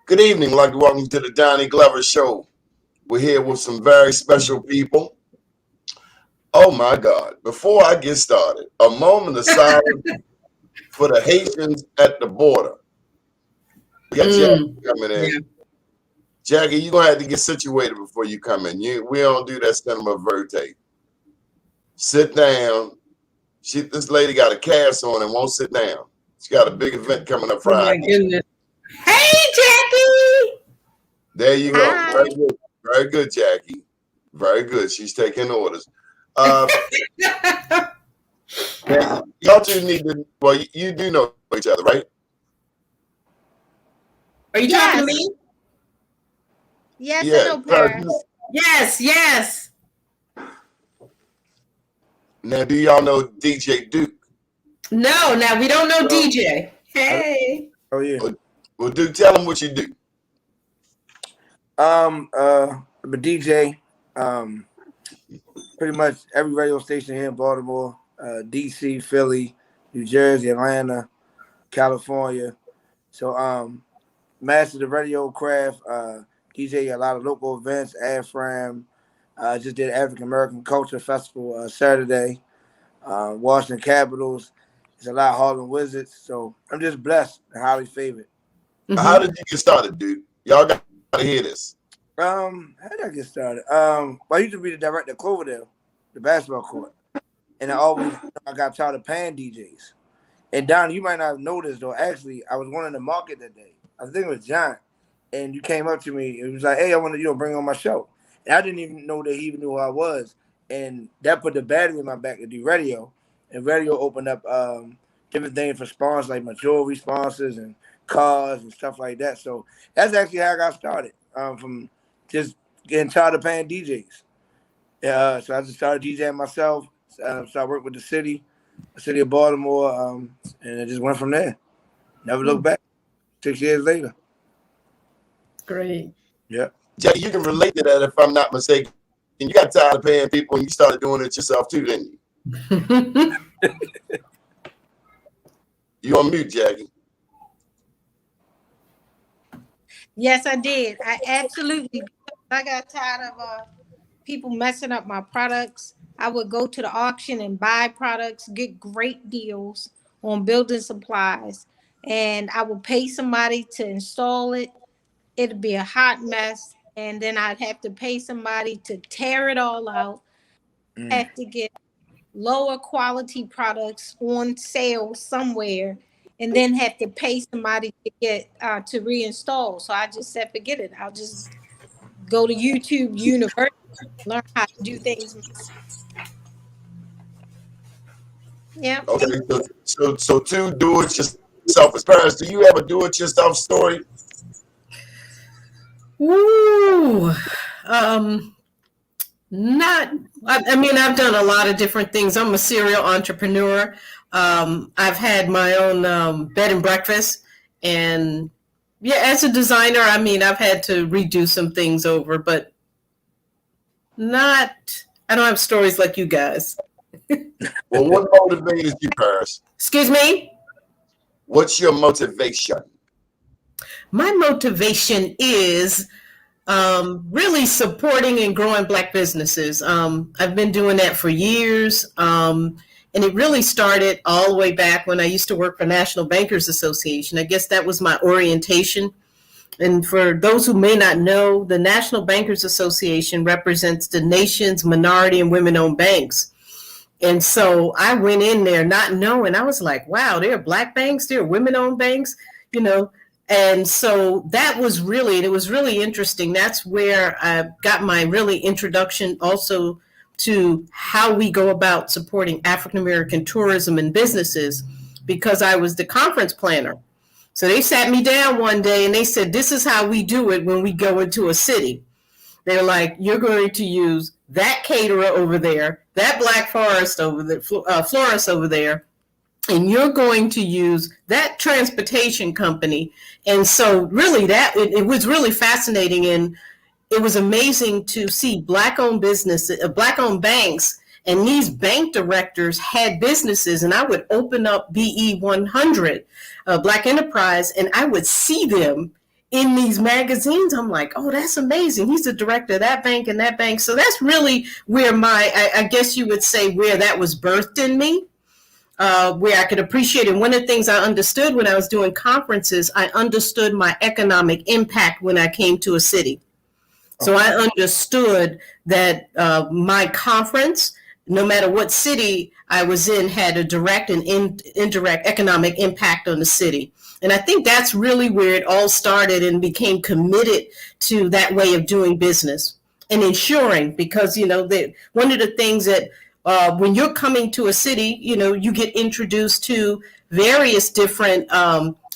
Good evening. I'd like to welcome you to the Donnie Glover Show. We're here with some very special people. Oh my God. Before I get started, a moment of silence for the Haitians at the border. We got Jackie coming in. Yeah. Jackie, you're going to have to get situated before you come in. We don't do that cinema verte. Sit down. This lady got a cast on and won't sit down. She got a big event coming up Oh my Friday. goodness. Hey, Jackie. There you go. Hi. Very good. Very good, Jackie. Very good. She's taking orders. Y'all two need to, well, you do know each other, right? Are you talking to me? Yes, Yeah. I know Paris. Yes. Now, do y'all know DJ Duke? No, now we don't know DJ. Hey. Oh yeah. Well, Duke, tell them what you do. I'm a DJ. Pretty much every radio station here in Baltimore, DC, Philly, New Jersey, Atlanta, California. So master the radio craft, DJ a lot of local events, AFRAM. Just did African American Culture Festival Saturday. Washington Capitals. It's a lot of Harlem Wizards. So I'm just blessed and highly favored. How did you get started, Duke? Y'all got to hear this. How did I get started? I used to be the director of Cloverdale, the basketball court. And I got tired of paying DJs. And Don, you might not have noticed though. Actually, I was one in the market that day. I think it was John. And you came up to me. It was like, hey, I want to bring on my show. And I didn't even know that he even knew who I was. And that put the battery in my back to do radio. And radio opened up different things for sponsors, like my jewelry sponsors and cars and stuff like that. So that's actually how I got started, from just getting tired of paying DJs. So I just started DJing myself. Started working with the city of Baltimore, and it just went from there. Never looked back. 6 years later. Great. Yeah. Jackie, you can relate to that if I'm not mistaken. And you got tired of paying people and you started doing it yourself too, didn't you? You on mute, Jackie. Yes, I did. I absolutely. I got tired of people messing up my products. I would go to the auction and buy products, get great deals on building supplies, and I would pay somebody to install it. It'd be a hot mess, and then I'd have to pay somebody to tear it all out. Have to get lower quality products on sale somewhere, and then have to pay somebody to get to reinstall. So I just said, forget it. I'll just go to YouTube University, learn how to do things. Yeah. Okay, so to do it yourself as parents, do you have a do it yourself story? Ooh. I've done a lot of different things. I'm a serial entrepreneur. I've had my own bed and breakfast, and as a designer, I've had to redo some things over, but I don't have stories like you guys. Well, what motivates you, Paris? Excuse me? What's your motivation? My motivation is really supporting and growing Black businesses. I've been doing that for years. And it really started all the way back when I used to work for National Bankers Association. I guess that was my orientation. And for those who may not know, the National Bankers Association represents the nation's minority and women-owned banks. And so I went in there not knowing. I was like, wow, there are Black banks, there are women-owned banks, And so it was really interesting. That's where I got my really introduction also to how we go about supporting African-American tourism and businesses, because I was the conference planner. So they sat me down one day and they said, this is how we do it when we go into a city. They're like, you're going to use that caterer over there, that Black florist over there, and you're going to use that transportation company. And so really it was really fascinating. And it was amazing to see Black-owned businesses, Black-owned banks, and these bank directors had businesses, and I would open up BE 100, Black Enterprise, and I would see them in these magazines. I'm like, oh, that's amazing. He's the director of that bank and that bank. So that's really where I guess you would say where that was birthed in me. Where I could appreciate it. One of the things I understood when I was doing conferences, I understood my economic impact when I came to a city. So I understood that my conference, no matter what city I was in, had a direct and indirect economic impact on the city. And I think that's really where it all started, and became committed to that way of doing business and ensuring, because, one of the things that when you're coming to a city, you get introduced to various different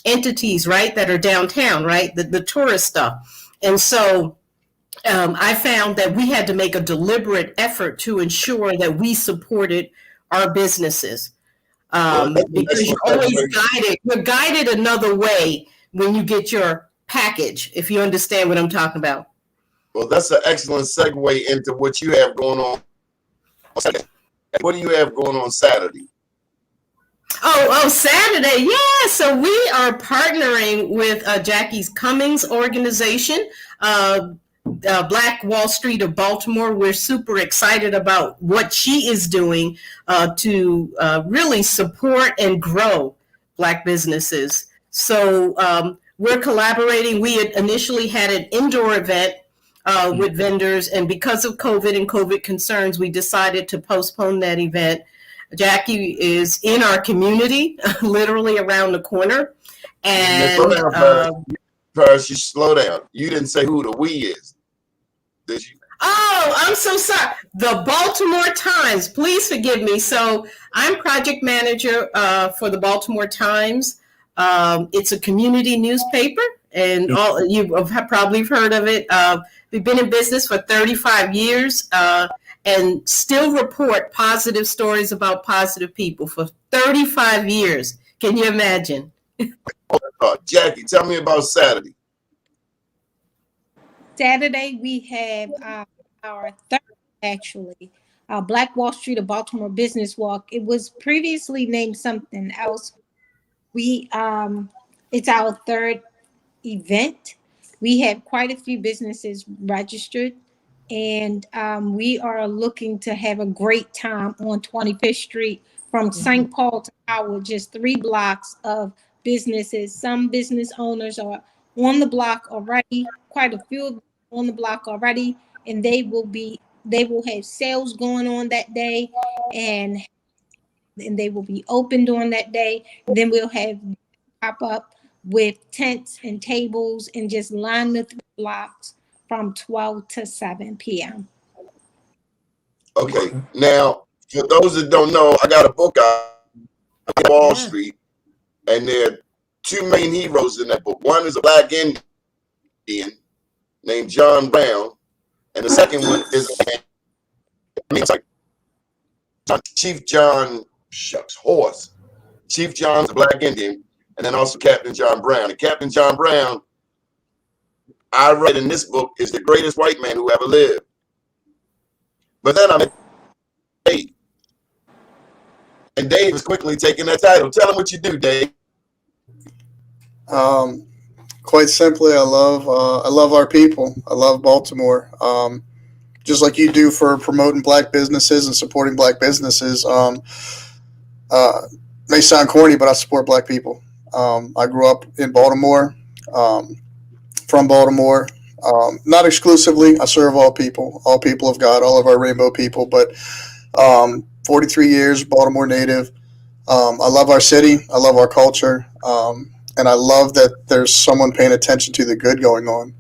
entities, right, that are downtown, right, the tourist stuff. And so I found that we had to make a deliberate effort to ensure that we supported our businesses, because you're always guided. You're guided another way when you get your package, if you understand what I'm talking about. Well, that's an excellent segue into what you have going on. What do you have going on Saturday? Oh, Saturday. Yeah. So we are partnering with Jackie's Cummings organization, Black Wall Street of Baltimore. We're super excited about what she is doing to really support and grow Black businesses. So we're collaborating. We had initially had an indoor event with vendors, and because of COVID and COVID concerns, we decided to postpone that event. Jackie is in our community, literally around the corner. And Paris, you slow down. You didn't say who the we is, did you? Oh, I'm so sorry. The Baltimore Times. Please forgive me. So I'm project manager for the Baltimore Times. It's a community newspaper, and all you have probably heard of it. We've been in business for 35 years. And still report positive stories about positive people for 35 years. Can you imagine? Jackie, tell me about Saturday. Saturday, we have our third, actually, Black Wall Street of Baltimore Business Walk. It was previously named something else. It's our third event. We have quite a few businesses registered. And we are looking to have a great time on 25th Street from St. Paul to Howard, just 3 blocks of businesses. Some business owners are on the block already, quite a few on the block already, and they will have sales going on that day, and they will be open during that day. Then we'll have pop up with tents and tables and just line the 3 blocks from 12 to 7 p.m. Okay. Now, for those that don't know, I got a book out on Wall Street, and there are 2 main heroes in that book. One is a Black Indian named John Brown, and the second one is Chief John Horse. Chief John's a Black Indian, and then also Captain John Brown. And Captain John Brown, I read in this book, is the greatest white man who ever lived. But then I met Dave. And Dave is quickly taking that title. Tell him what you do, Dave. Quite simply, I love our people. I love Baltimore. Just like you do for promoting Black businesses and supporting Black businesses. May sound corny, but I support Black people. I grew up in Baltimore. From Baltimore, not exclusively. I serve all people of God, all of our rainbow people, but 43 years, Baltimore native. I love our city. I love our culture. And I love that there's someone paying attention to the good going on.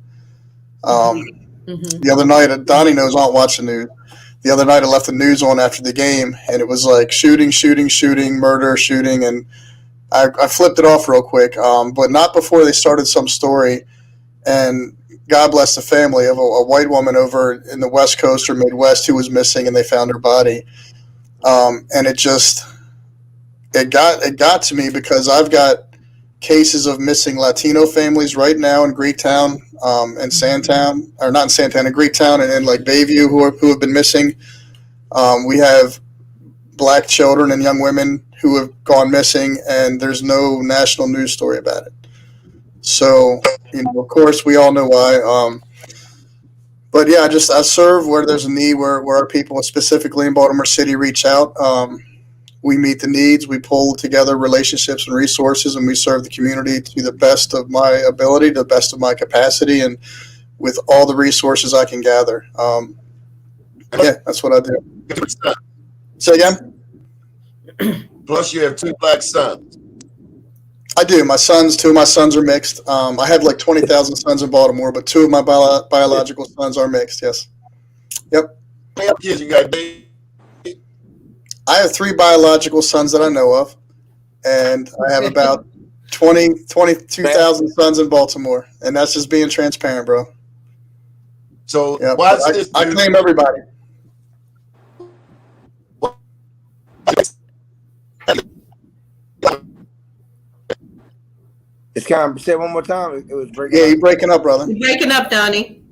The other night, Doni knows I don't watch the news. The other night I left the news on after the game, and it was like shooting, murder, shooting, and I flipped it off real quick, but not before they started some story. And God bless the family of a white woman over in the West Coast or Midwest who was missing, and they found her body. And it got to me, because I've got cases of missing Latino families right now in Greektown and Sandtown, or not in Sandtown, in Greektown and in like Bayview who have been missing. We have Black children and young women who have gone missing, and there's no national news story about it. So, of course, we all know why. But yeah, I serve where there's a need, where our people, specifically in Baltimore City, reach out. We meet the needs, we pull together relationships and resources, and we serve the community to the best of my ability, to the best of my capacity, and with all the resources I can gather. Yeah, that's what I do. Say again? Plus, you have 2 black sons. I do. Two of my sons are mixed. I have like 20,000 sons in Baltimore, but 2 of my biological sons are mixed, yes. Yep. How many kids you got, baby? I have 3 biological sons that I know of, and I have about 22,000 sons in Baltimore, and that's just being transparent, bro. So Yep. watch this. I claim everybody. It's kind of, say it one more time. It was breaking Yeah, up. you're breaking up, brother. You're breaking up, Donnie.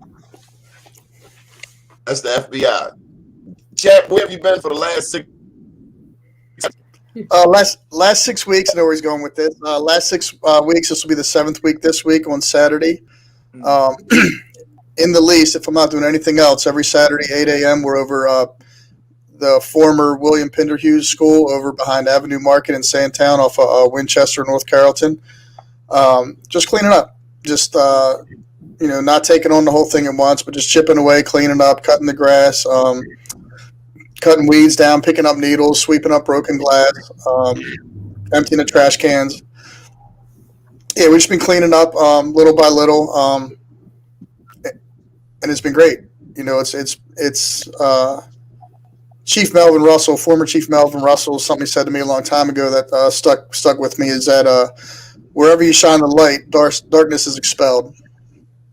That's the FBI. Chat, where have you been for the last 6? Last 6 weeks, I know where he's going with this. Last 6 weeks, this will be the 7th week this week on Saturday. In the least, if I'm not doing anything else, every Saturday, 8 a.m., we're over the former William Pinder Hughes School over behind Avenue Market in Sandtown off of Winchester, North Carrollton. Just cleaning up. Just, not taking on the whole thing at once, but just chipping away, cleaning up, cutting the grass, cutting weeds down, picking up needles, sweeping up broken glass, emptying the trash cans. Yeah, we've just been cleaning up little by little, and it's been great. It's Chief Melvin Russell, former Chief Melvin Russell. Something he said to me a long time ago that stuck with me is that wherever you shine the light, darkness is expelled.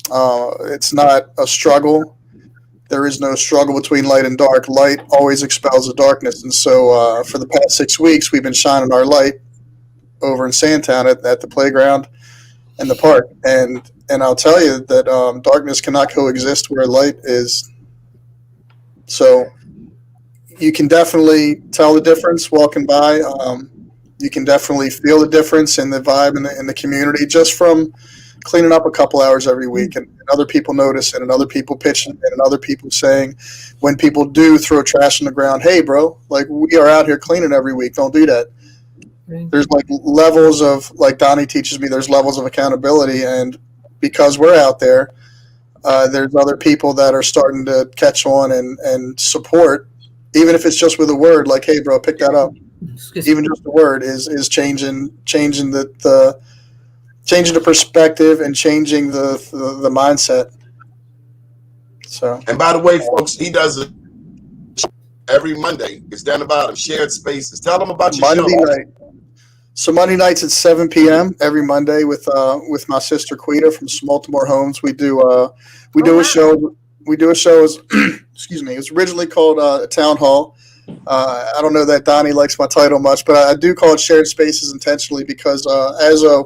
It's not a struggle. There is no struggle between light and dark. Light always expels the darkness. And so for the past 6 weeks, we've been shining our light over in Sandtown at the playground and the park. And I'll tell you that darkness cannot coexist where light is. So you can definitely tell the difference walking by. You can definitely feel the difference in the vibe in the community just from cleaning up a couple hours every week, and other people notice it, and other people pitching in, and other people saying, when people do throw trash on the ground, hey, bro, like, we are out here cleaning every week. Don't do that. Right. There's like levels of, like Donnie teaches me, there's levels of accountability, and because we're out there, there's other people that are starting to catch on and support, even if it's just with a word, like, hey, bro, pick that up. Even just a word is changing the changing the perspective and changing the mindset. So, and by the way, folks, he does it every Monday. It's down the bottom, shared spaces. Tell them about your Monday show. night. So Monday nights at 7 p.m. every Monday with my sister Quita from Baltimore Homes. We do a show. We do a show. Excuse me. It was originally called a town hall. I don't know that Donnie likes my title much, but I do call it shared spaces intentionally because as a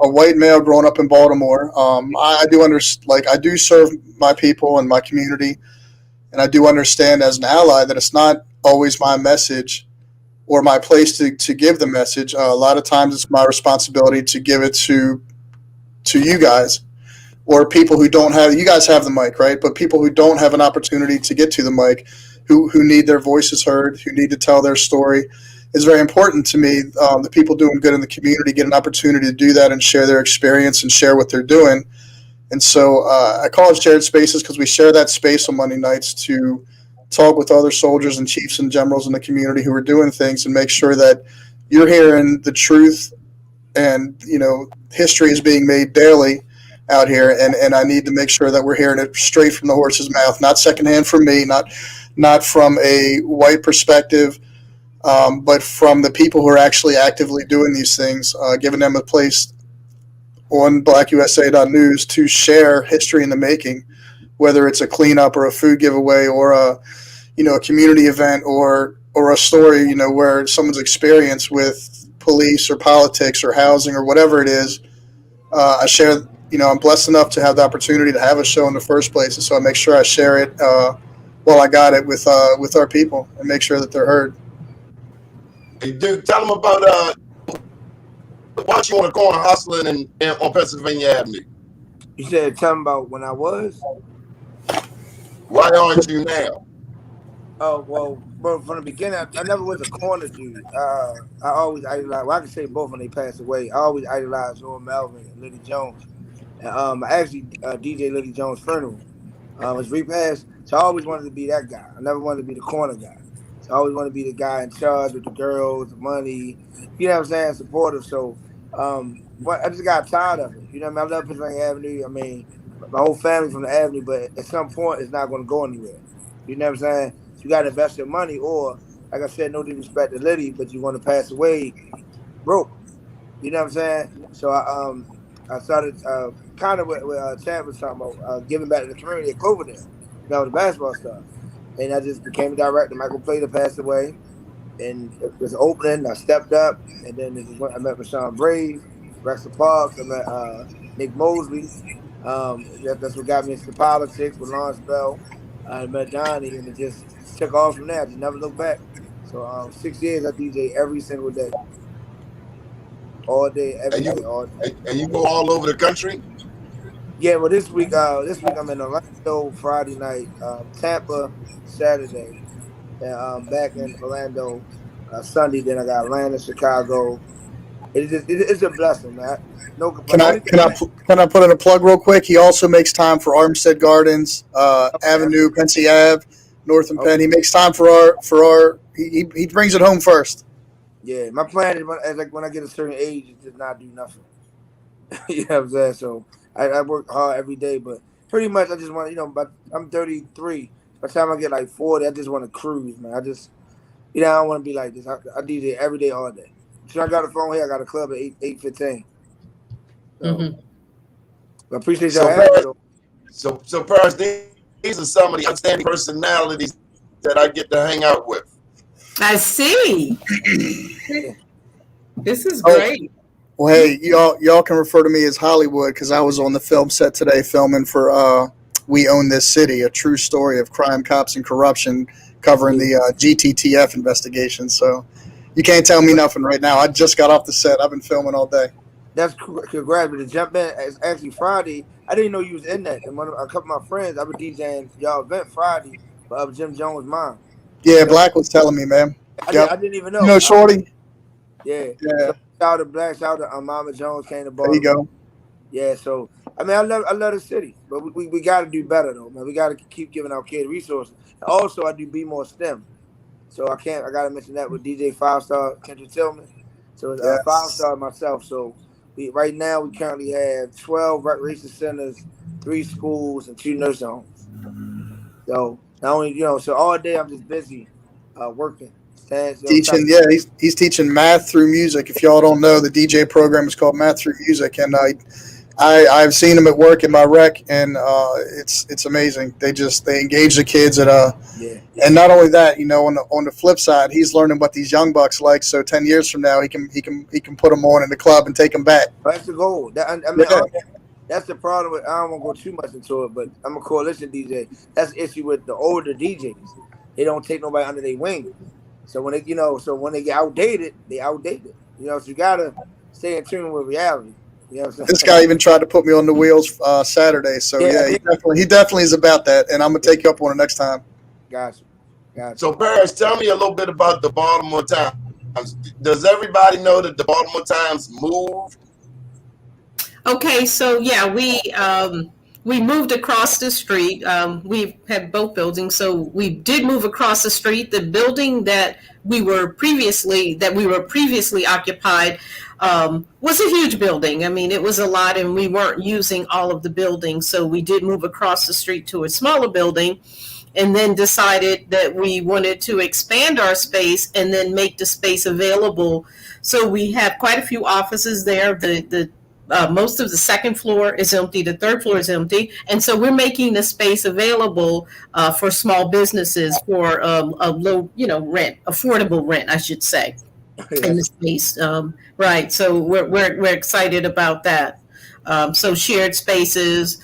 white male growing up in Baltimore, I do serve my people and my community, and I do understand as an ally that it's not always my message or my place to give the message. A lot of times it's my responsibility to give it to you guys or people who don't have. You guys have the mic, right? But people who don't have an opportunity to get to the mic, who need their voices heard, who need to tell their story. It's very important to me. The people doing good in the community get an opportunity to do that and share their experience and share what they're doing. And so I call it shared spaces because we share that space on Monday nights to talk with other soldiers and chiefs and generals in the community who are doing things and make sure that you're hearing the truth and, history is being made daily out here. And I need to make sure that we're hearing it straight from the horse's mouth, not secondhand from me, not from a white perspective, but from the people who are actually actively doing these things, giving them a place on blackusa.news to share history in the making, whether it's a cleanup or a food giveaway or a community event or a story, where someone's experience with police or politics or housing or whatever it is. I share, I'm blessed enough to have the opportunity to have a show in the first place. And so I make sure I share it while I got it with our people and make sure that they're heard. Hey, dude, tell them about weren't you on the corner hustling on Pennsylvania Avenue? You said tell me about when I was. Why aren't you now? Oh well, from the beginning, I never was a corner dude. I always idolized. Well, I can say both when they passed away. I always idolized Earl Melvin and Liddy Jones. And, I actually DJ Liddy Jones' funeral. His repast. So I always wanted to be that guy. I never wanted to be the corner guy. So I always wanted to be the guy in charge with the girls, the money. You know what I'm saying? Supportive. So but I just got tired of it. You know what I mean? I love Pennsylvania Avenue. I mean, my whole family's from the Avenue, but at some point, it's not going to go anywhere. You know what I'm saying? So you got to invest your money, or like I said, no disrespect to Liddy, but you want to pass away broke. You know what I'm saying? So I started kind of what Chad was talking about, giving back to the community at Cloverdale. That was the basketball stuff, and I just became a director. Michael Plater passed away, and it was an opening. I stepped up, and then I met Rashawn Brave, Rexha Parks. I met Nick Mosley. That's what got me into politics with Lawrence Bell. I met Donnie, and it just took off from there. I just never looked back. So 6 years I DJ every single day, all day, every day, all day. And you go all over the country? Yeah, well, this week I'm in Orlando Friday night, Tampa Saturday, and back in Orlando Sunday. Then I got Atlanta, Chicago. It's a blessing, man. No complaint. Can I put in a plug real quick? He also makes time for Armstead Gardens, Avenue, Pensy Ave, North and Penn. He makes time for our. He brings it home first. Yeah, my plan is when I get a certain age, is to not do nothing. You know what I'm saying? So I work hard every day, but pretty much I just want but I'm 33. By the time I get like 40, I just want to cruise, man. I just I don't want to be like this. I DJ every day, all day. So I got a phone here. I got a club at 8:15. So I appreciate y'all having me, though. So Paris, these are some of the outstanding personalities that I get to hang out with. I see. This is great. Well, hey, y'all can refer to me as Hollywood because I was on the film set today filming for We Own This City, a true story of crime, cops, and corruption, covering the GTTF investigation. So you can't tell me nothing right now. I just got off the set. I've been filming all day. That's congrats. But to jump in, it's actually Friday. I didn't know you was in that. And a couple of my friends, I was DJing y'all event Friday for Jim Jones' mom. Yeah, Black was telling me, man. I didn't even know. You know, Shorty? Yeah. So, shout out to Black, shout out to Mama Jones came to Baltimore. There you go. Yeah, so I mean, I love the city, but we got to do better though, man. We got to keep giving our kids resources. Also, I do Be More STEM, so I got to mention that with DJ 5-Star Kendra Tillman. So it's 5-Star myself. So right now we currently have 12 recreation centers, 3 schools, and 2 nursing homes. So not only so all day I'm just busy working. Teaching, he's teaching math through music. If y'all don't know, the DJ program is called Math Through Music, and I've seen him at work in my rec, and it's amazing. They engage the kids at and not only that, on the flip side, he's learning what these young bucks like. So 10 years from now, he can put them on in the club and take them back. That's the goal. That's the problem with. I don't want to go too much into it, but I'm a coalition DJ. That's the issue with the older DJs. They don't take nobody under their wing. So when they get outdated, they outdated. So you gotta stay in tune with reality. You know what I'm saying? This guy even tried to put me on the wheels Saturday. So he definitely is about that, and I'm gonna take you up on it next time. Gotcha. So Paris, tell me a little bit about the Baltimore Times. Does everybody know that the Baltimore Times moved? Okay, so yeah, we moved across the street. We had both buildings, so we did move across the street. The building that we were previously occupied was a huge building. I mean, it was a lot, and we weren't using all of the buildings, so we did move across the street to a smaller building, and then decided that we wanted to expand our space and then make the space available. So we have quite a few offices there. The most of the second floor is empty. The third floor is empty. And so we're making the space available for small businesses for a low, rent, affordable rent, I should say, in the space. Right. So we're excited about that. So shared spaces,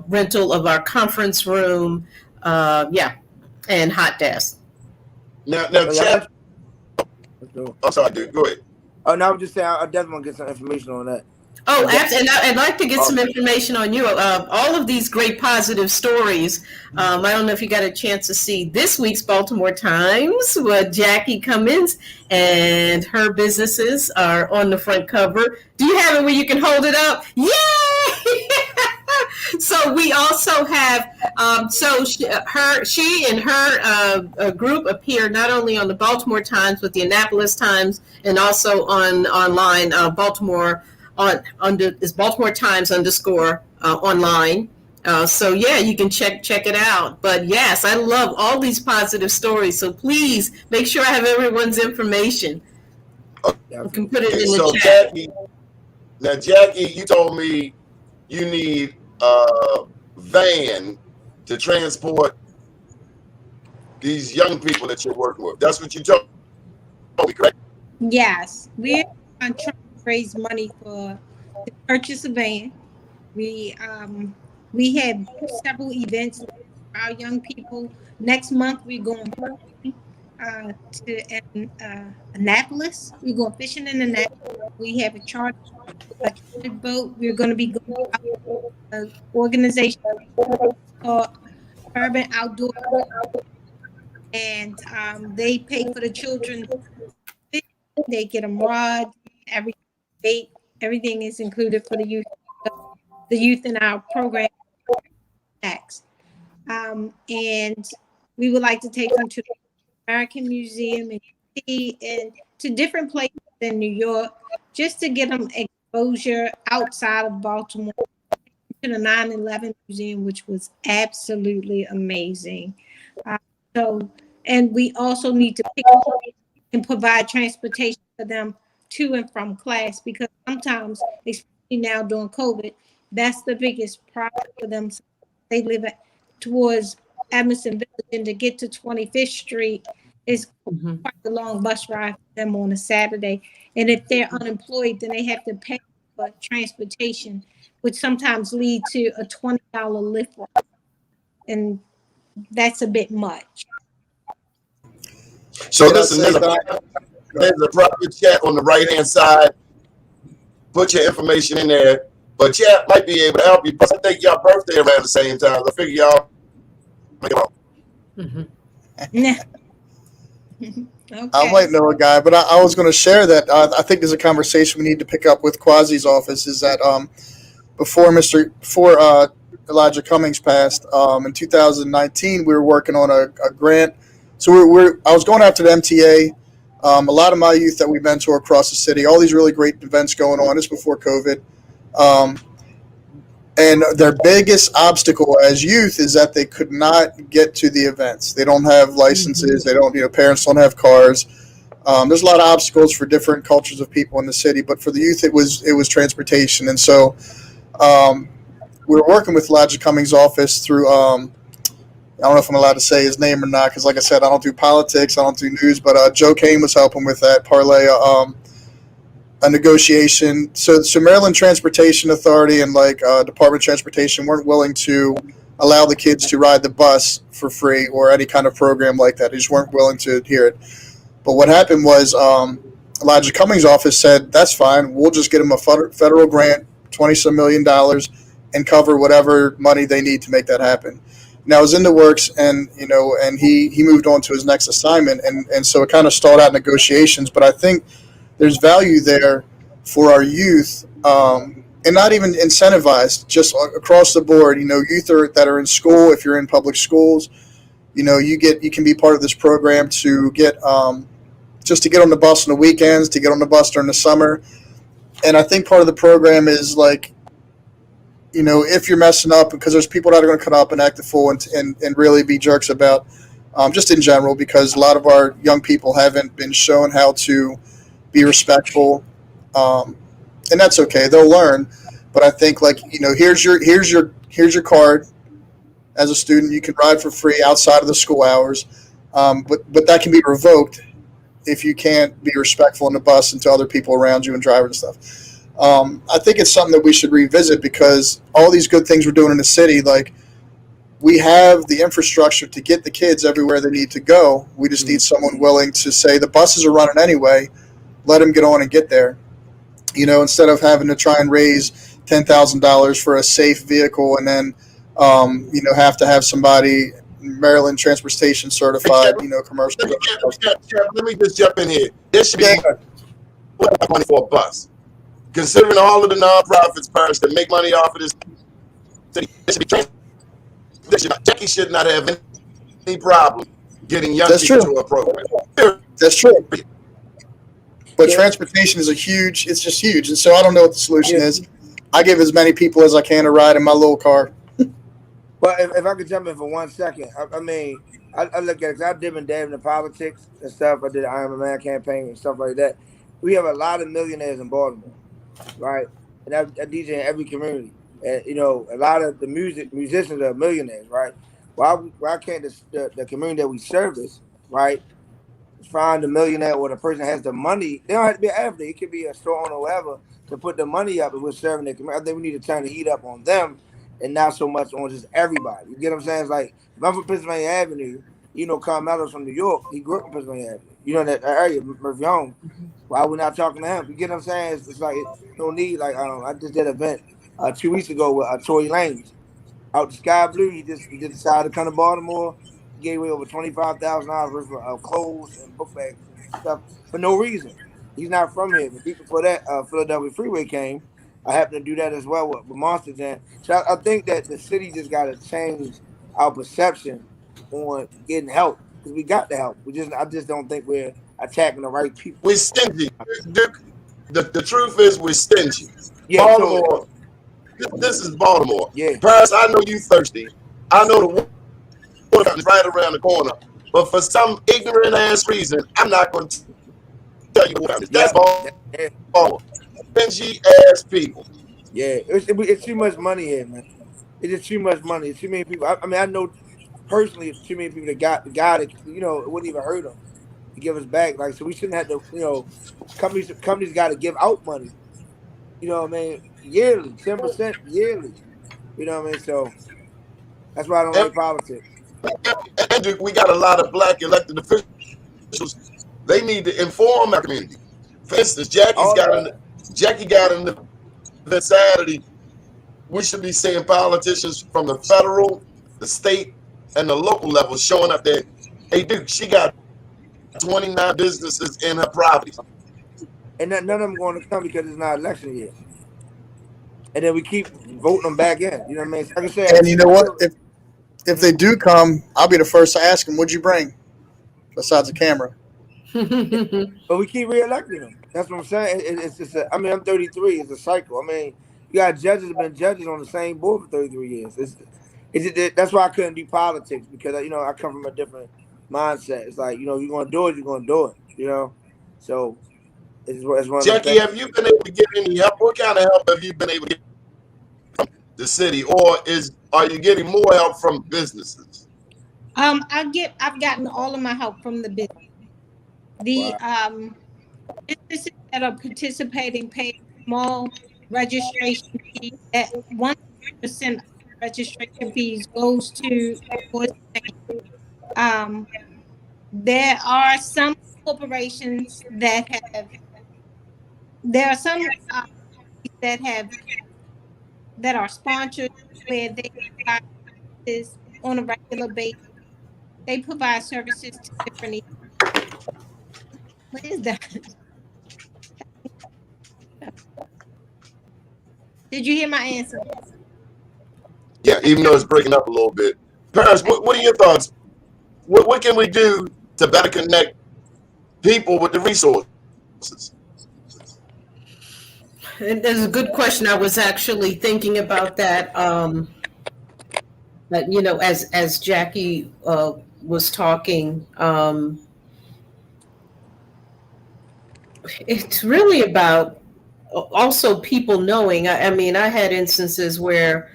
rental of our conference room, and hot desk. Now, Chad. I'm sorry, dude. Go ahead. Oh, no, I was just saying I definitely want to get some information on that. Oh, and I'd like to get some information on you. All of these great positive stories. I don't know if you got a chance to see this week's Baltimore Times with Jackie Cummins, and her businesses are on the front cover. Do you have it where you can hold it up? Yay! So we also have, she and her group appear not only on the Baltimore Times, but the Annapolis Times, and also on online Baltimore. Is Baltimore Times _ online. So yeah, you can check it out. But yes, I love all these positive stories. So please make sure I have everyone's information. You can put it in the chat. Jackie, you told me you need a van to transport these young people that you're working with. That's what you told me, correct? Yes, we're trying to raise money to purchase a van. We had several events for our young people. Next month we're going to Annapolis. We're going fishing in Annapolis. We have a charter boat. We're going to be going to an organization called Urban Outdoor, and they pay for the children. They get them rods, everything is included for the youth. The youth in our program tax, and we would like to take them to the American Museum and to different places in New York, just to get them exposure outside of Baltimore, to the 9/11 Museum, which was absolutely amazing. And we also need to pick up and provide transportation for them to and from class, because sometimes, especially now during COVID, that's the biggest problem for them. They live towards Emerson Village, and to get to 25th Street is quite a long bus ride for them on a Saturday. And if they're unemployed, then they have to pay for transportation, which sometimes lead to a $20 Lyft ride. And that's a bit much. So listen, there's a private chat on the right-hand side. Put your information in there. But chat might be able to help you. Plus, I think y'all birthday around the same time. I figure y'all. Okay. I might know a guy, but I was going to share that. I think there's a conversation we need to pick up with Quasi's office. Is that before Elijah Cummings passed in 2019, we were working on a grant. So I was going after the MTA. A lot of my youth that we mentor across the city, all these really great events going on. This before COVID. And their biggest obstacle as youth is that they could not get to the events. They don't have licenses. They don't, parents don't have cars. There's a lot of obstacles for different cultures of people in the city, but for the youth, it was transportation. And so we were working with Elijah Cummings' office through, I don't know if I'm allowed to say his name or not, because like I said, I don't do politics, I don't do news, but Joe Kane was helping with that parlay, a negotiation. So Maryland Transportation Authority and Department of Transportation weren't willing to allow the kids to ride the bus for free or any kind of program like that. They just weren't willing to hear it. But what happened was Elijah Cummings' office said, that's fine. We'll just get them a federal grant, $20-some million, and cover whatever money they need to make that happen. Now, it was in the works, and he moved on to his next assignment, and so it kind of stalled out negotiations. But I think there's value there for our youth, and not even incentivized, just across the board. Youth that are in school, if you're in public schools, you can be part of this program to get just to get on the bus on the weekends, to get on the bus during the summer. And I think part of the program is if you're messing up, because there's people that are going to cut up and act a fool and really be jerks about, just in general, because a lot of our young people haven't been shown how to be respectful, and that's okay. They'll learn. But I think here's your card as a student. You can ride for free outside of the school hours, but that can be revoked if you can't be respectful in the bus and to other people around you and drivers and stuff. I think it's something that we should revisit, because all these good things we're doing in the city, we have the infrastructure to get the kids everywhere they need to go. We just need someone willing to say the buses are running anyway. let them get on and get there. Instead of having to try and raise $10,000 for a safe vehicle and then, have to have somebody Maryland transportation certified, commercial. Let me just jump in here. There should be Yeah. money for a bus. Considering all of the nonprofits, Paris, that make money off of this city, it should be transportation. Jackie should not have any problem getting young That's people true. to a program. That's true. But Yeah. transportation is it's just huge. And so I don't know what the solution Yeah. is. I give as many people as I can a ride in my little car. But if I could jump in for 1 second, I mean, I look at it, 'cause I dip and dab into politics and stuff. I did the I Am a Man campaign and stuff like that. We have a lot of millionaires in Baltimore, right? And I DJ in every community. And, a lot of the musicians are millionaires, right? Why can't the community that we service, right, find a millionaire or the person that has the money? They don't have to be an athlete. It could be a store owner or whatever to put the money up and we're serving the community. I think we need to turn the heat up on them and not so much on just everybody. You get what I'm saying? It's like, if I'm from Pennsylvania Avenue, Carmelo's from New York. He grew up in Pennsylvania Avenue. That area, Murphy Home. Why we not talking to him? You get what I'm saying? It's like, no need. Like, I just did an event 2 weeks ago with Tory Lanez out the Sky Blue. He just decided to come to Baltimore. He gave away over $25,000 worth of clothes and book bags and stuff for no reason. He's not from here. But before that, Philadelphia Freeway came. I happened to do that as well with Monster Jam. So I think that the city just got to change our perception on getting help, because we got the help. I just don't think we're attacking the right people. We're stingy. The truth is we're stingy. Yeah, Baltimore, this is Baltimore. Yeah. Paris, I know you thirsty. I know the water fountain's right around the corner. But for some ignorant ass reason, I'm not going to tell you what it is. That's Baltimore. Stingy ass people. Yeah, it's too much money here, man. It's just too much money. It's too many people. I mean, I know personally too many people that got the guy that it wouldn't even hurt them to give us back. Like, so we shouldn't have to. Companies got to give out money. You know what I mean? Yearly, 10% yearly. You know what I mean? So that's why I don't like politics. And we got a lot of black elected officials. They need to inform our community. For instance, Jackie got in the Saturday. We should be seeing politicians from the federal, the state, and the local level showing up there. Hey, Duke, she got 29 businesses in her properties. And none of them going to come because it's not election yet. And then we keep voting them back in. You know what I mean? Like I said, And you know what? If they do come, I'll be the first to ask them, what'd you bring? Besides a camera. But we keep re-electing them. That's what I'm saying. It's just I'm 33. It's a cycle. I mean, you got judges that have been judges on the same board for 33 years. That's why I couldn't do politics, because I come from a different mindset. It's like, you're going to do it, you're going to do it. So it's one. Jackie, have you been able to get any help? What kind of help have you been able to get from the city, or are you getting more help from businesses? I've gotten all of my help from the business. The businesses that are participating pay small registration fees. At 1% registration fees goes to there are some corporations that have that are sponsored, where they provide services on a regular basis. They provide services to different needs. What is that? Did you hear my answer? Yeah, even though it's breaking up a little bit. Paris, what are your thoughts? What can we do to better connect people with the resources? And that's a good question. I was actually thinking about that. As Jackie was talking, it's really about also people knowing. I mean, I had instances where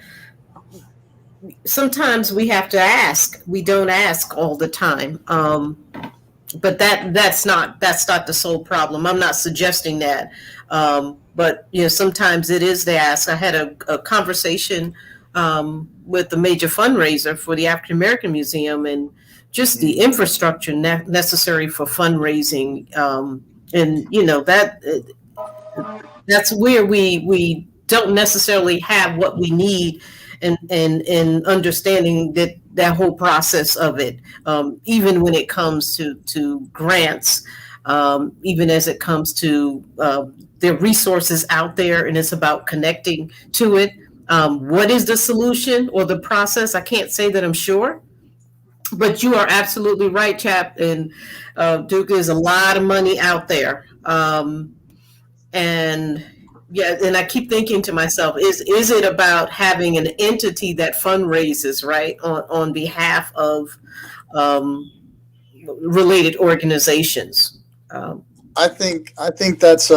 sometimes we have to ask. We don't ask all the time. But that's not the sole problem. I'm not suggesting that. But sometimes it is the ask. I had a conversation with the major fundraiser for the African American Museum, and just the infrastructure necessary for fundraising And that's where we don't necessarily have what we need, and understanding that whole process of it, even when it comes to grants, even as it comes to the resources out there, and it's about connecting to it. What is the solution or the process? I can't say that I'm sure, but you are absolutely right, Chap. And Duke, is a lot of money out there. And yeah, and I keep thinking to myself, is it about having an entity that fundraises, right, on behalf of um, related organizations? Um, I think that's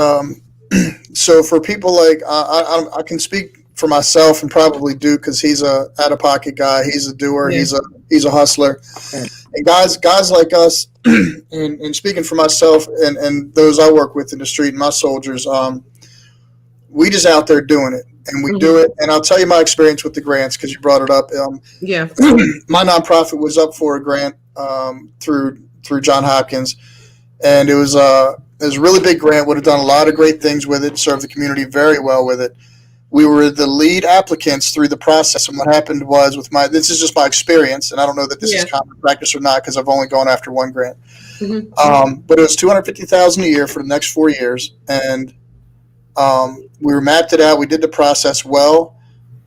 so for people like I can speak for myself and probably Duke because he's a out of pocket guy. He's a doer. yeah, He's a hustler. And guys like us, and speaking for myself and those I work with in the street and my soldiers, we just out there doing it, and we do mhm, it. And I'll tell you my experience with the grants because you brought it up. yeah, My nonprofit was up for a grant through John Hopkins, and it was a really big grant. Would have done a lot of great things with it, served the community very well with it. We were the lead applicants through the process, and what happened was this is just my experience, and I don't know that this is yeah, common practice or not because I've only gone after one grant. mhm, But it was $250,000 a year for the next 4 years, and we were mapped it out. We did the process well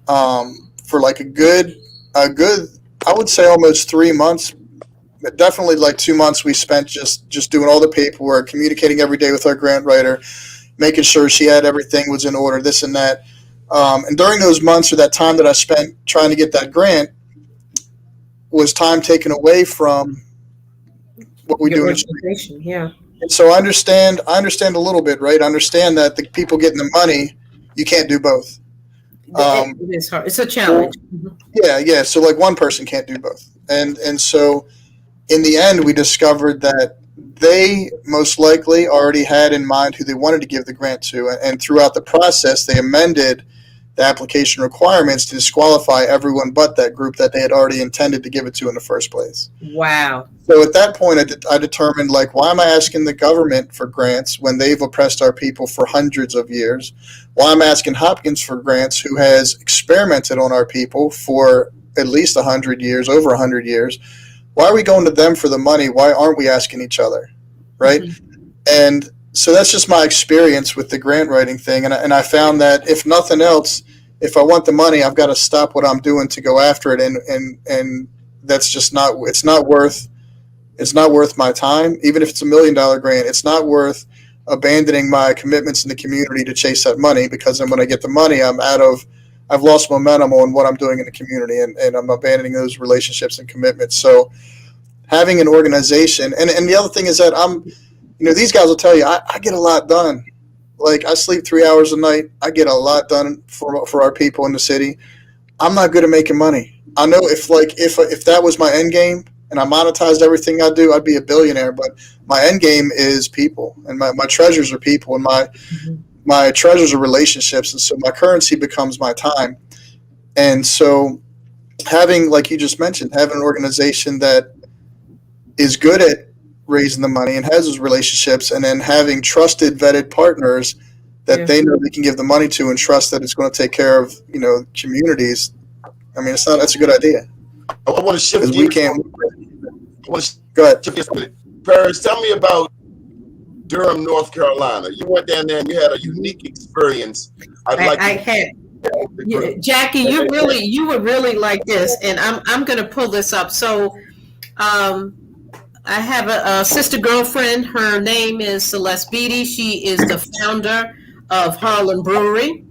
for like a good, I would say almost 3 months. But definitely like 2 months we spent just doing all the paperwork, communicating every day with our grant writer, making sure she had everything was in order, this and that. And during those months or that time that I spent trying to get that grant was time taken away from what we your do in the street. organization, yeah. And so I understand a little bit, right? I understand that the people getting the money, you can't do both. It is hard. It's a challenge. Mhm. Yeah. So like one person can't do both. And so in the end, we discovered that they most likely already had in mind who they wanted to give the grant to. And throughout the process, they amended the application requirements to disqualify everyone but that group that they had already intended to give it to in the first place. Wow. So at that point, I determined, like, why am I asking the government for grants when they've oppressed our people for hundreds of years? Why am I asking Hopkins for grants, who has experimented on our people for at least 100 years, over 100 years? Why are we going to them for the money? Why aren't we asking each other, right? Mhm. And so that's just my experience with the grant writing thing. And I found that if nothing else, if I want the money, I've got to stop what I'm doing to go after it. And that's just not, it's not worth my time. Even if it's $1 million grant, it's not worth abandoning my commitments in the community to chase that money, because then when I get the money, I've lost momentum on what I'm doing in the community, and I'm abandoning those relationships and commitments. So having an organization, and the other thing is that these guys will tell you, I get a lot done. Like, I sleep 3 hours a night. I get a lot done for our people in the city. I'm not good at making money. I know if that was my end game and I monetized everything I do, I'd be a billionaire. But my end game is people, and my treasures are people, and my treasures are relationships. And so my currency becomes my time. And so having, like you just mentioned, having an organization that is good at raising the money and has those relationships, and then having trusted, vetted partners that Yeah. they know they can give the money to and trust that it's going to take care of, communities. I mean, that's a good idea, I want to shift because we gears. can't. I want to Go ahead. shift gears a minute. Paris, tell me about Durham, North Carolina. You went down there and you had a unique experience. I'd like I to had the group. Jackie. You were really like this, and I'm going to pull this up. So, I have a sister girlfriend. Her name is Celeste Beatty. She is the founder of Harlem Brewery,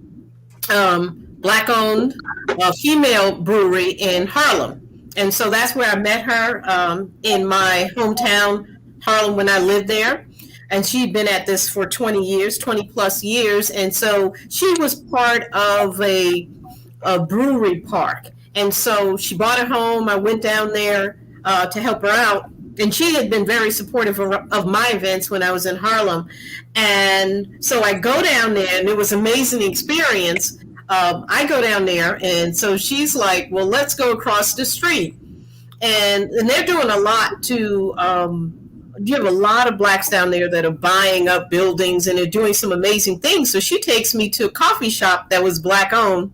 black-owned female brewery in Harlem. And so that's where I met her, in my hometown, Harlem, when I lived there. And she'd been at this for 20 years, 20 plus years. And so she was part of a brewery park. And so she bought a home. I went down there to help her out. And she had been very supportive of my events when I was in Harlem. And so I go down there, and it was an amazing experience. I go down there, and so she's like, well, let's go across the street. And they're doing a lot to you have a lot of blacks down there that are buying up buildings and they're doing some amazing things. So she takes me to a coffee shop that was black owned,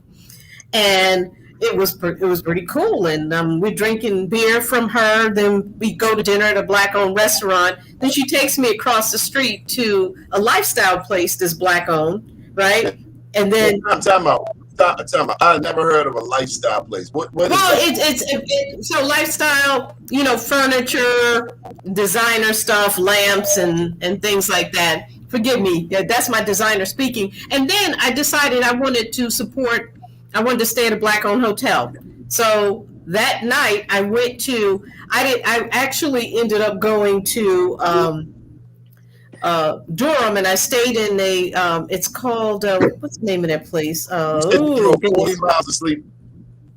and it was pretty cool. And we're drinking beer from her. Then we go to dinner at a black owned restaurant. Then she takes me across the street to a lifestyle place that's black owned, right? And then Time out. I never heard of a lifestyle place. What is that? It's so lifestyle, furniture, designer stuff, lamps and things like that. Forgive me, that's my designer speaking. And then I decided I wanted to stay at a black owned hotel. So that night I actually ended up going to Durham, and I stayed in it's called, what's the name of that place? You said you drove 40 miles to sleep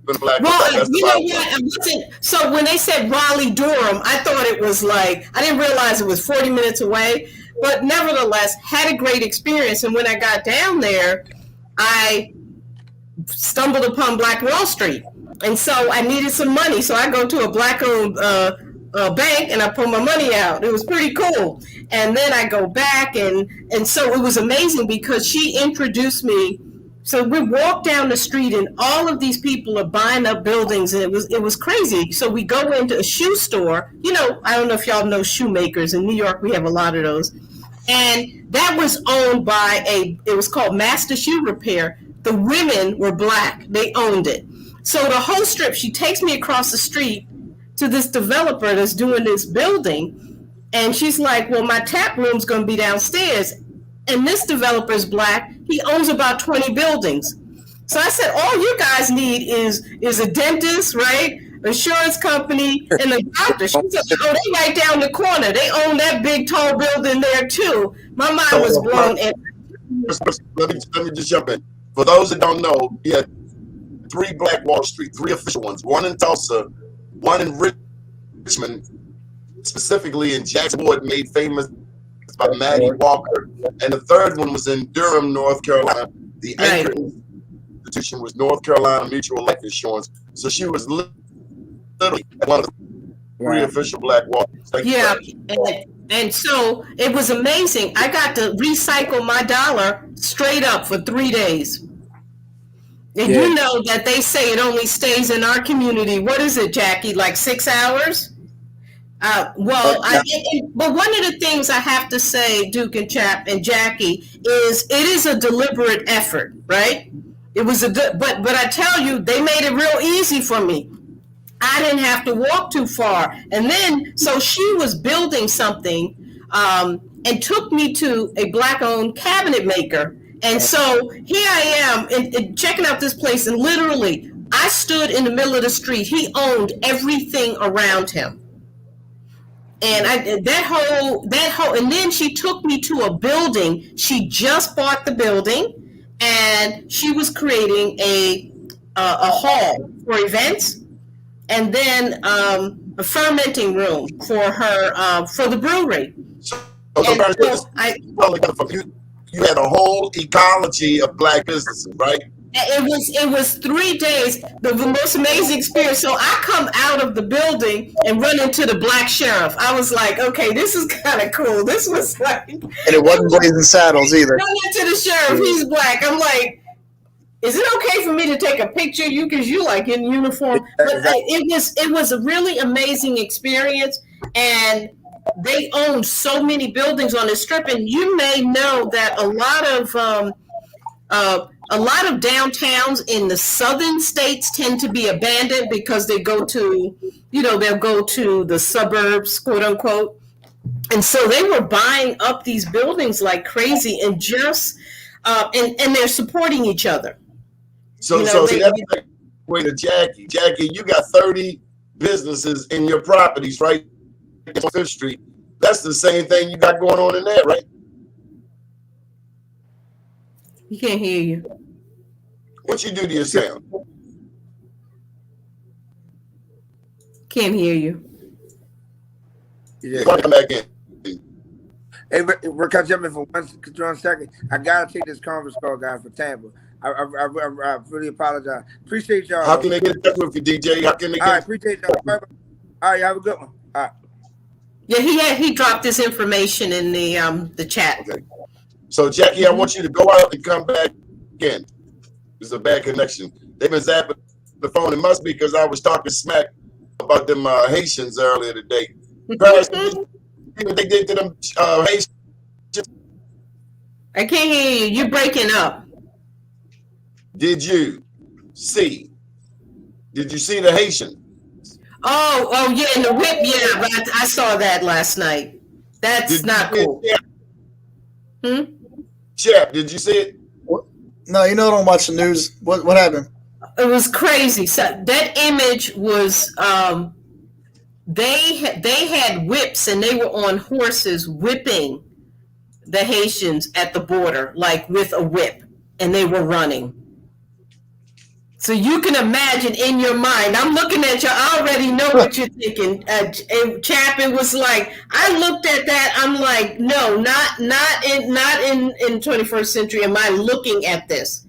in a black Well, hotel. you know what? So when they said Raleigh, Durham, I thought it was I didn't realize it was 40 minutes away, but nevertheless, had a great experience. And when I got down there, I stumbled upon Black Wall Street. And so I needed some money. So I go to a black-owned bank and I pull my money out. It was pretty cool. And then I go back and so it was amazing because she introduced me. So we walk down the street and all of these people are buying up buildings, and it was crazy. So we go into a shoe store. I don't know if y'all know shoemakers. In New York, we have a lot of those. And that was owned by it was called Master Shoe Repair. The women were black. They owned it. So the whole strip, she takes me across the street to this developer that's doing this building. And she's like, well, my tap room's going to be downstairs. And this developer's black. He owns about 20 buildings. So I said, all you guys need is a dentist, right? Insurance company and a doctor. She said, oh, they right down the corner. They own that big, tall building there, too. My mind was blown. Let me just jump in. For those that don't know, you had 3 Black Wall Street, 3 official ones. One in Tulsa, one in Richmond, specifically in Jackson Ward, made famous by Maddie Walker. And the third one was in Durham, North Carolina. The anchor institution was North Carolina Mutual Life Insurance. So she was literally one of the 3 official Black Wall Street. Yeah, and so it was amazing. I got to recycle my dollar straight up for 3 days. And you know that they say it only stays in our community. What is it, Jackie? Like 6 hours? But one of the things I have to say, Duke and Chap and Jackie, is it is a deliberate effort, right? It was but I tell you, they made it real easy for me. I didn't have to walk too far. And then, so she was building something and took me to a black-owned cabinet maker. And so here I am and checking out this place, and literally, I stood in the middle of the street. He owned everything around him. And that whole, and then she took me to a building. She just bought the building, and she was creating a hall for events, and then a fermenting room for her for the brewery. You had a whole ecology of black businesses, right? It was 3 days, the most amazing experience. So I come out of the building and run into the black sheriff. I was like, okay, this is kind of cool. This was like, and it wasn't Blazing Saddles either. Run into the sheriff. He's black. I'm like, is it okay for me to take a picture of you because you like in uniform? But it was a really amazing experience, and they own so many buildings on the strip. And you may know that a lot of downtowns in the southern states tend to be abandoned because they go to, they'll go to the suburbs, quote unquote. And so they were buying up these buildings like crazy and just, and they're supporting each other. So that's like way to Jackie. Jackie, you got 30 businesses in your properties, right? On 5th Street. That's the same thing you got going on in there, right? You can't hear you. What you do to your sound? Can't hear you. Yeah. Come back in. Hey, Rick, can I jump in for 1 second? I gotta take this conference call, guys, for Tampa. I really apologize. Appreciate y'all. How can they get in touch with you, DJ? How can they get? All right, appreciate y'all. All right, have a good one. All right. Yeah, he dropped his information in the chat. Okay. So Jackie, I want you to go out and come back in. It's a bad connection. They've been zapping the phone. It must be because I was talking smack about them Haitians earlier today. Paris, did you see what they did to them Haitians? I can't hear you. You're breaking up. Did you see? Did you see the Haitian? Oh, yeah, in the whip. Yeah, I saw that last night. That's not cool. Chap, did you see it? No, you know I don't watch the news. What happened? It was crazy. So that image was they had whips and they were on horses whipping the Haitians at the border, like with a whip, and they were running. So you can imagine in your mind, I'm looking at you, I already know what you're thinking. Chapin was like, I looked at that, I'm like, no, not in 21st century am I looking at this.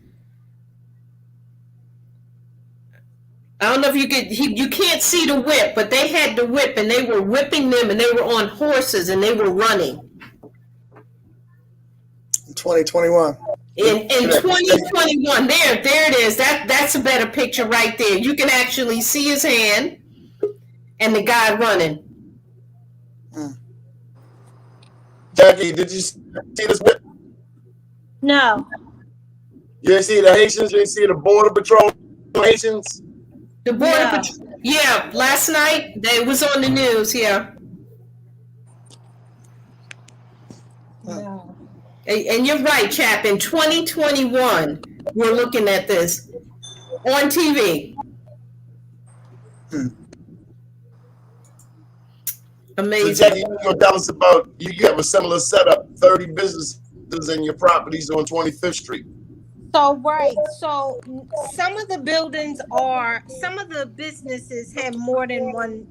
I don't know if you can't see the whip, but they had the whip and they were whipping them and they were on horses and they were running. 2021. In 2021, there it is. That's a better picture right there. You can actually see his hand and the guy running. Jackie, did you see this whip? No. You didn't see the Haitians? You didn't see the Border Patrol Haitians? The border patrol. Yeah, last night it was on the news. Yeah. No. And you're right, Chap. In 2021, we're looking at this on TV. Amazing. So Jackie, you're gonna tell us about you have a similar setup, 30 businesses in your properties on 25th Street. So some of the businesses have more than one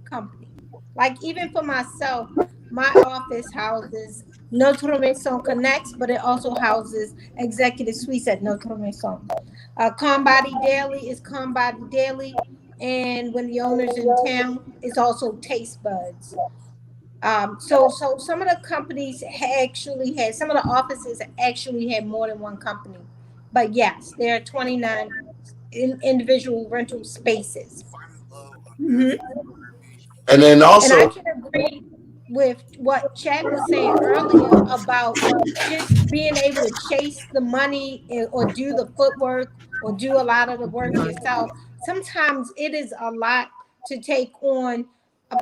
company. Like even for myself, my office houses Notre Maison Connects, but it also houses executive suites at Notre Maison. Combody Daily is Combody Daily, and when the owner's in town, it's also Taste Buds. So some of the companies actually had, some of the offices actually had more than one company. But yes, there are 29 individual rental spaces. Mm-hmm. And then also, and I can agree with what Chad was saying earlier about just being able to chase the money or do the footwork or do a lot of the work yourself. Sometimes it is a lot to take on,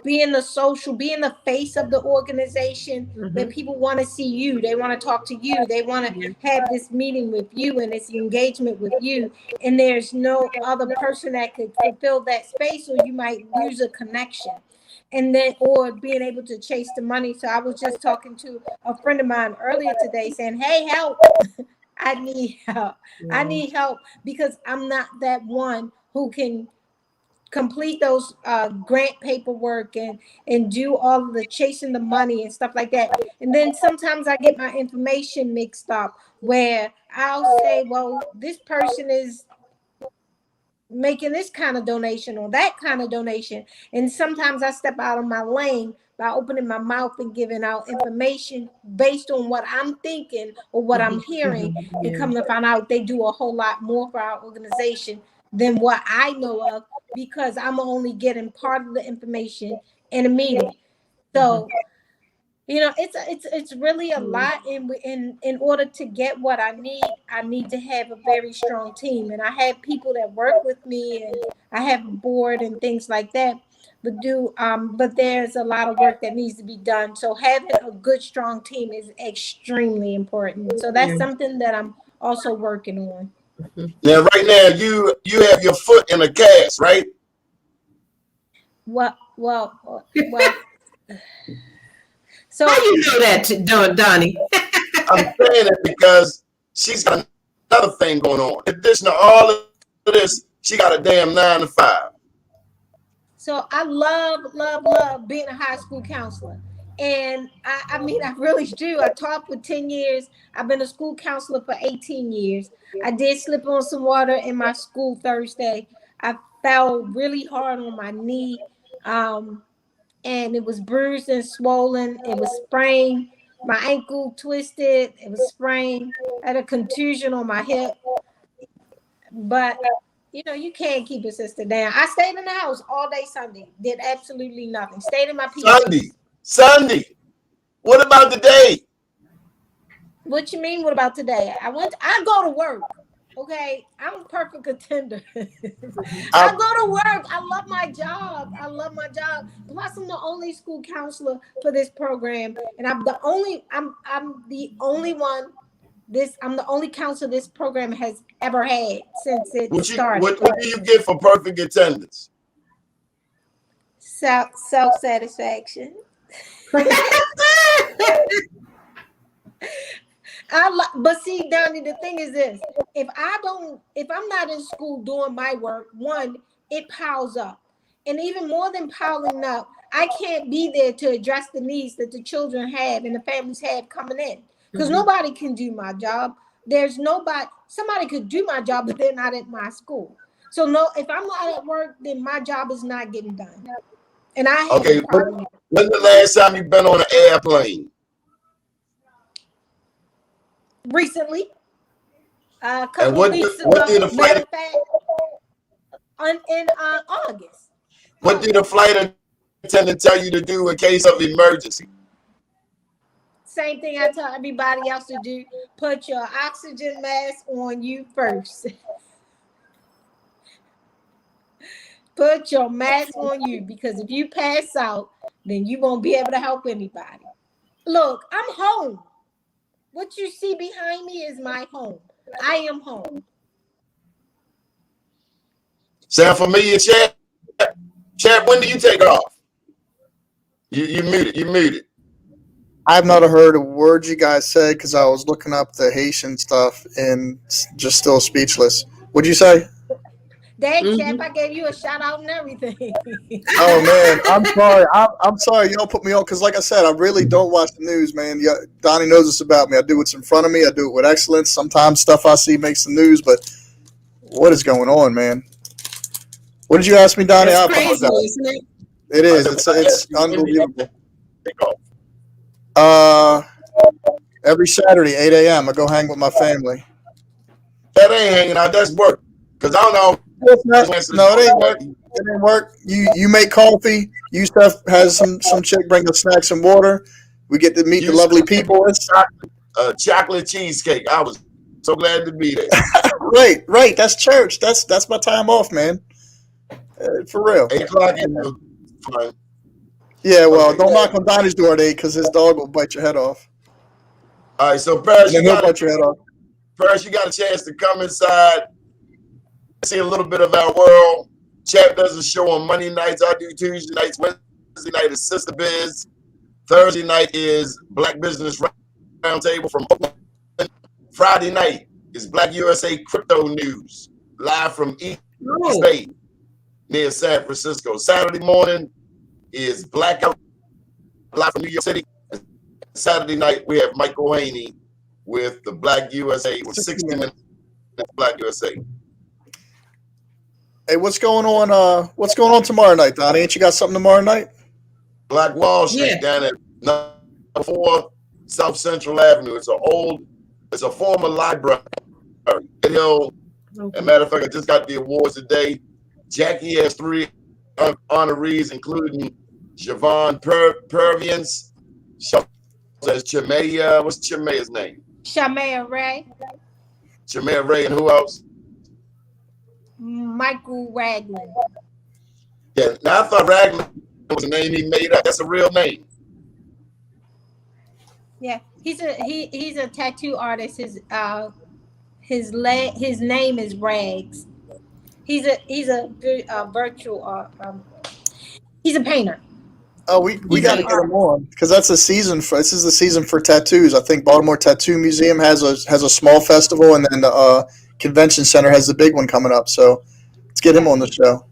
being the face of the organization. That people want to see you, they want to talk to you, they want to have this meeting with you and this engagement with you, and there's no other person that could fulfill that space, or you might lose a connection. And then, or being able to chase the money. So I was just talking to a friend of mine earlier today saying, hey, help. I need help. I need help because I'm not that one who can complete those grant paperwork and do all of the chasing the money and stuff like that. And then sometimes I get my information mixed up where I'll say, well, this person is making this kind of donation or that kind of donation. And sometimes I step out of my lane by opening my mouth and giving out information based on what I'm thinking or what I'm hearing, and come to find out they do a whole lot more for our organization than what I know of, because I'm only getting part of the information in a meeting. So it's really a lot. In order to get what I need to have a very strong team, and I have people that work with me, and I have a board and things like that. But there's a lot of work that needs to be done. So having a good, strong team is extremely important. So that's something that I'm also working on. Now, right now, you have your foot in a cast, right? Well. So how you know that, Donnie? I'm saying it because she's got another thing going on. In addition to all of this, she got a damn 9 to 5. So I love being a high school counselor. And I mean, I really do. I taught for 10 years. I've been a school counselor for 18 years. I did slip on some water in my school Thursday. I fell really hard on my knee. and it was bruised and swollen. It was sprained. My ankle twisted. It was sprained. I had a contusion on my hip. But you can't keep a sister down. I stayed in the house all day Sunday. Did absolutely nothing. Stayed in my PJs. Sunday. What about today? What you mean? What about today? I go to work. Okay, I'm a perfect contender. I go to work. I love my job. Plus, I'm the only school counselor for this program, and I'm the only one. I'm the only counselor this program has ever had since it started. What do you get for perfect attendance? Self-satisfaction. But see, Donnie, the thing is this: if I'm not in school doing my work, one, it piles up, and even more than piling up, I can't be there to address the needs that the children have and the families have coming in, because nobody can do my job. There's nobody. Somebody could do my job, but they're not at my school. So no, if I'm not at work, then my job is not getting done. And I have a problem. When's the last time you've been on an airplane? Recently, a couple of weeks ago. Matter of fact, in August. What did the flight attendant tell you to do in case of emergency? Same thing I tell everybody else to do. Put your oxygen mask on you first. Put your mask on you, because if you pass out, then you won't be able to help anybody. Look, I'm home. What you see behind me is my home. I am home. Sound familiar, Chad? Chad, when do you take off? You muted. I've not heard a word you guys said because I was looking up the Haitian stuff and just still speechless. What'd you say? Chap, I gave you a shout out and everything. Oh man, I'm sorry. I'm sorry y'all put me on, because like I said, I really don't watch the news, man. Yeah, Donnie knows this about me. I do what's in front of me. I do it with excellence. Sometimes stuff I see makes the news, but what is going on, man? What did you ask me, Donnie? It's crazy, isn't it? It is. It's unbelievable. Every Saturday, 8 a.m., I go hang with my family. That ain't hanging out. That's work. Because I don't know. No, it ain't work. It ain't work. You make coffee. You stuff has some chick bring us snacks and water. We get to meet the lovely people. Chocolate cheesecake. I was so glad to be there. Right. That's church. That's my time off, man. For real. 8 o'clock in the fine. Yeah, well, don't knock on Donnie's door at 8 because his dog will bite your head off. All right, so Paris, he'll bite your head off. Paris, you got a chance to come inside, see a little bit of our world. Chap does a show on Monday nights. I do Tuesday nights. Wednesday night is Sister Biz. Thursday night is Black Business Roundtable from Oakland. Friday night is Black USA Crypto News, live from East Bay near San Francisco. Saturday morning is Blackout, live from New York City. Saturday night, we have Michael Haney with the Black USA, with 60 minutes Black USA. Hey, what's going on? What's going on tomorrow night, Donnie? Ain't you got something tomorrow night? Black Wall Street down at number 4 South Central Avenue. It's a former library. Hill. As a matter of fact, I just got the awards today. Jackie has 3 honorees, including Javon Pervians. Says Chimea. What's Chimea's name? Shamea Ray. Chimea Ray, and who else? Michael Ragland. Yeah, now I thought Ragland was a name he made up. That's a real name. Yeah, he's a tattoo artist. His name is Rags. He's a virtual he's a painter. Oh, we got to get him on, because that's a season for. This is the season for tattoos. I think Baltimore Tattoo Museum has a small festival, and then the convention center has the big one coming up. So let's get him on the show.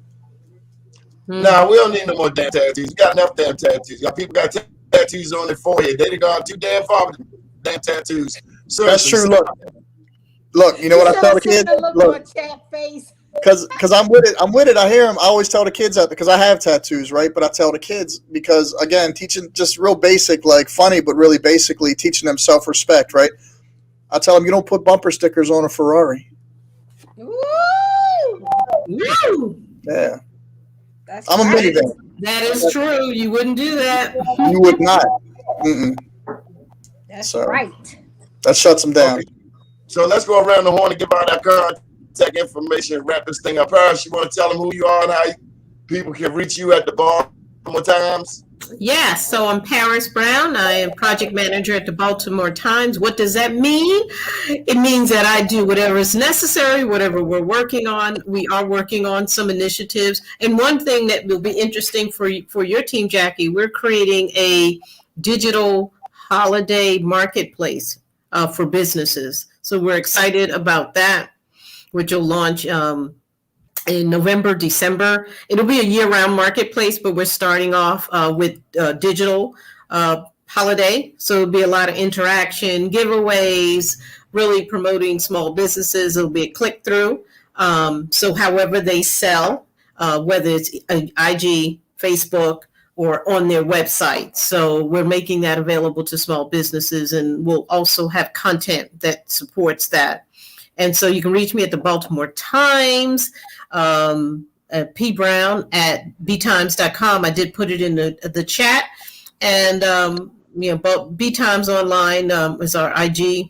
Nah, we don't need no more damn tattoos. We got enough damn tattoos. People got tattoos on their forehead. They done gone too damn far with damn tattoos. Seriously, that's true. Look. You know what I tell the kids? Look on chat face. Because I'm with it. I'm with it. I hear him. I always tell the kids that because I have tattoos, right? But I tell the kids because again, teaching just real basic, like funny, but really basically teaching them self-respect, right? I tell them you don't put bumper stickers on a Ferrari. Woo! Woo! Yeah, That's I'm a right. minivan. That is true. You wouldn't do that. You would not. Mm-mm. That's So right. that shuts them down. Okay. So let's go around the horn and give out our contact information and wrap this thing up. Paris, you want to tell them who you are and how people can reach you at the Baltimore Times? Yeah, so I'm Paris Brown. I am project manager at the Baltimore Times. What does that mean? It means that I do whatever is necessary, whatever we're working on. We are working on some initiatives. And one thing that will be interesting for your team, Jackie, we're creating a digital holiday marketplace for businesses. So we're excited about that, which will launch in November, December. It'll be a year-round marketplace, but we're starting off with digital holiday. So it'll be a lot of interaction, giveaways, really promoting small businesses. It'll be a click-through. So however they sell, whether it's IG, Facebook, or on their website. So we're making that available to small businesses, and we'll also have content that supports that. And so you can reach me at the Baltimore Times, at pbrown@btimes.com. I did put it in the chat. And, B Times Online is our IG.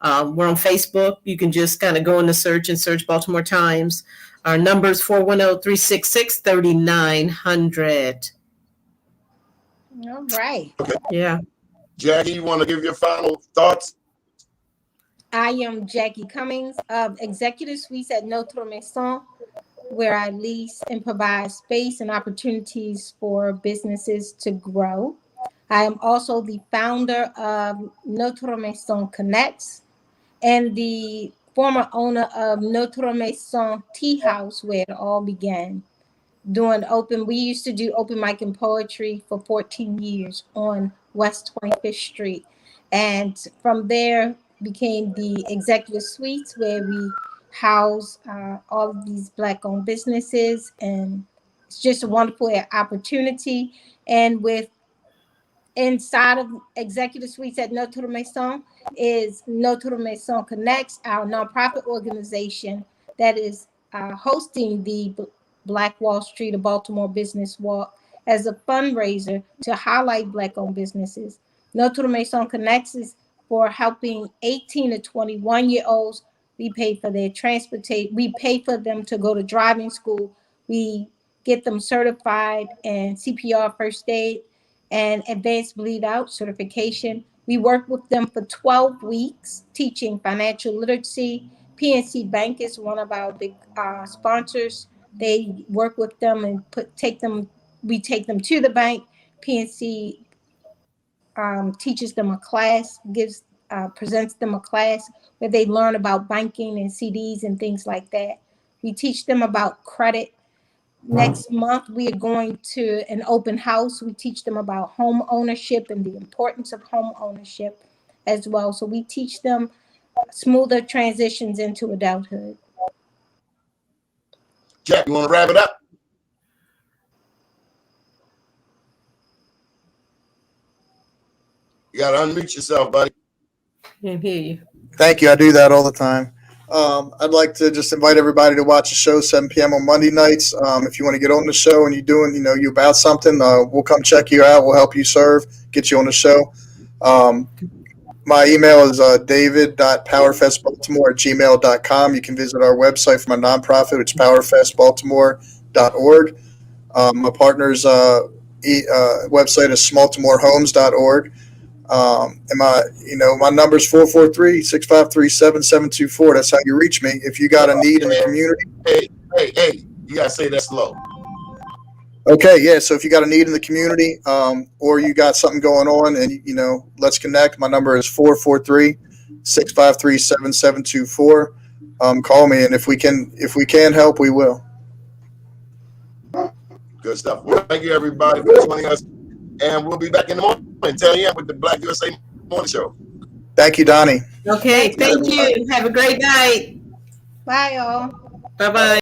We're on Facebook. You can just kind of go in the search and search Baltimore Times. Our number is 410-366-3900. All right. Okay. Yeah. Jackie, you want to give your final thoughts? I am Jackie Cummings of Executive Suites at Notre Maison, where I lease and provide space and opportunities for businesses to grow. I am also the founder of Notre Maison Connects and the former owner of Notre Maison Tea House, where it all began. We used to do open mic and poetry for 14 years on West 25th Street. And from there became the Executive Suites, where we house all of these Black-owned businesses. And it's just a wonderful opportunity. And inside of Executive Suites at Notre Maison is Notre Maison Connects, our nonprofit organization that is hosting the Black Wall Street, a Baltimore Business Walk, as a fundraiser to highlight Black-owned businesses. Notre Maison Connects is for helping 18 to 21-year-olds. We pay for their transportation. We pay for them to go to driving school. We get them certified in CPR, first aid, and advanced bleed out certification. We work with them for 12 weeks, teaching financial literacy. PNC Bank is one of our big sponsors. They work with them and we take them to the bank. PNC teaches them a class, presents them a class where they learn about banking and CDs and things like that. We teach them about credit. Next month, we are going to an open house. We teach them about home ownership and the importance of home ownership as well. So we teach them smoother transitions into adulthood. Jack, you want to wrap it up? You got to unmute yourself, buddy. Can't hear you. Thank you. I do that all the time. I'd like to just invite everybody to watch the show 7 p.m. on Monday nights. If you want to get on the show and you about something, we'll come check you out. We'll help you serve, get you on the show. My email is david.powerfestbaltimore@gmail.com. You can visit our website for my nonprofit, which is powerfestbaltimore.org. My partner's website is smalltomorehomes.org. And my number is 443-653-7724. That's how you reach me. If you got a need in the community. Hey, you got to say that slow. Okay, yeah. So if you got a need in the community, or you got something going on and, let's connect. My number is 443-653-7724. Call me. And if we can help, we will. Good stuff. Well, thank you, everybody, for joining us. And we'll be back in the morning, 10 a.m. with the Black USA Morning Show. Thank you, Donnie. Okay, thank you. Have a great night. Bye, y'all. Bye-bye.